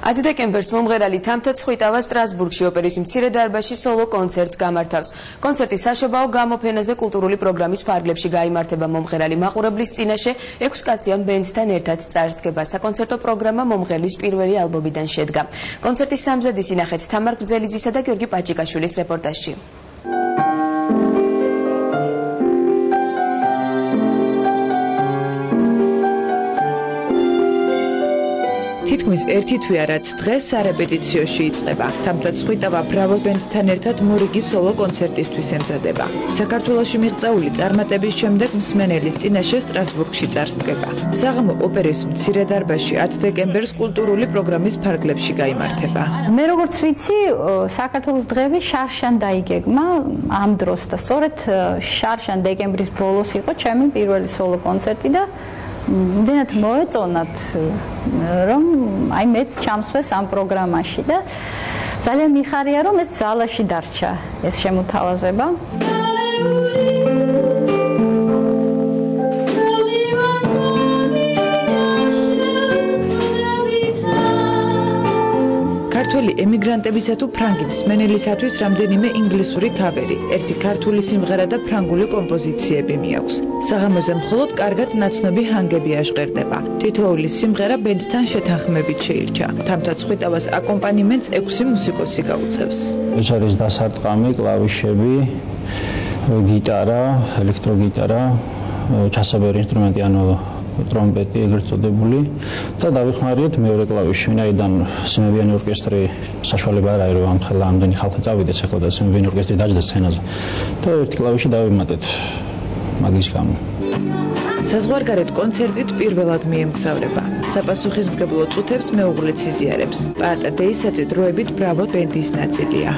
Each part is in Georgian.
10 დეკემბერს მომღერალი თამთა ცხვიტავა სტრასბურგში ოპერის მცირე დარბაზში სოლო კონცერტს გამართავს. კონცერტი საშობაო გამოფენაზე კულტურული პროგრამის ფარგლებში გაიმართება. მომღერალი მაყურებლის წინაშე 6 კაციან ბენდთან ერთად წარსდგება. საკონცერტო პროგრამა მომღერლის პირველი ალბომიდან შედგა. კონცერტის სამზადის ინახეთ თამარ გრძელიძისა და გიორგი პაჭიკაშვილის რეპორტაჟში. თითქმის ერთი თვეა, რაც დღეს სარეპეტიციოში იწყება. თამთა ცხვიტავა ბრავო ბენდთან ერთად მორიგი სოლო კონცერტისთვის ემზადება. საქართველოში მიღწეული წარმატების შემდეგ მსმენელის წინაშე სტრასბურგში წარსდგება. საღამო ოპერის მცირე დარბაზში 10 დეკემბერს კულტურული პროგრამის ფარგლებში გაიმართება. მე როგორც ვიცი, საქართველოს დღეები შარშან დაიგეგმა ამ დროს და სწორედ შარშან დეკემბრის ბოლოს იყო ჩემი პირველი სოლო კონცერტი და იმდენად მოეწონათ, რომ აი მეც ჩამსვეს ამ პროგრამაში და ძალიან მიხარია, რომ ეს ზალაში დარჩა ეს შემოთავაზება. ქართველი ემიგრანტებისა თუ ფრანგი მსმენელისათვის რამდენიმე ინგლისური ქავერი, ერთი ქართული სიმღერა და ფრანგული კომპოზიციები მიაქვს. საღამოზე მხოლოდ კარგად ნაცნობი ჰანგები აჟღერდება. თითოეული სიმღერა ბენდთან შეთანხმებით შეირჩა. თამთა ცხვიტავას აკომპანიმენტს 6 მუსიკოსი გაუწევს. ეს არის დასარტყამი, კლავიშები, გიტარა, ელექტროგიტარა, ჩასაბერი ინსტრუმენტი, ანუ ტრომპეტი ეგრეთ წოდებული და დავიხმარეთ მეორე კლავიში, ვინაიდან სიმებიანი ორკესტრი საშუალება არ არის, რომ ამ ხელა ამდენი ხალხი წავიდეს ახლა და სიმებიანი ორკესტრი დაჯდეს სცენაზე და ერთი კლავიში დავიმატეთ მაგის გამო. საზღვარგარეთ კონცერტით პირველად მიემგზავრება. საპასუხისმგებლო წუთებს მეუღლეც იზიარებს. პაატა დეისაძე დროებით ბრავო ბენდის ნაწილია.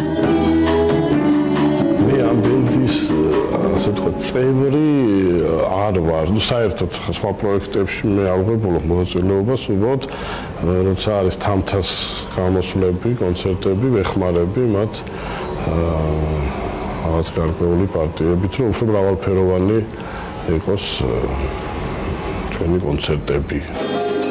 ამ ბენდის ასე ვთქვათ წევრი არ ვარ. საერთოდ სხვა პროექტებში მე არ ვღებულობ მონაწილეობას, უბრალოდ როცა არის თამთას გამოსვლები, კონცერტები, ვეხმარები მათ რაღაც გარკვეული პარტიებით, რომ უფრო მრავალფეროვანი იყოს ჩვენი კონცერტები.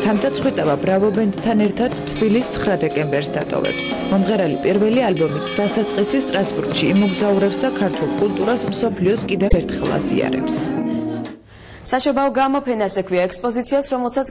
თამთა ცხვიტავა ბრავო ბენდთან ერთად თბილისს 9 დეკემბერს დატოვებს. მომღერალი პირველი ალბომით დასაწყისი სტრასბურგში იმოგზაურებს და ქართულ კულტურას მსოფლიოს კიდევ ერთხელ აზიარებს. საშობაო გამოფენას ექვია ექსპოზიციას, რომელსაც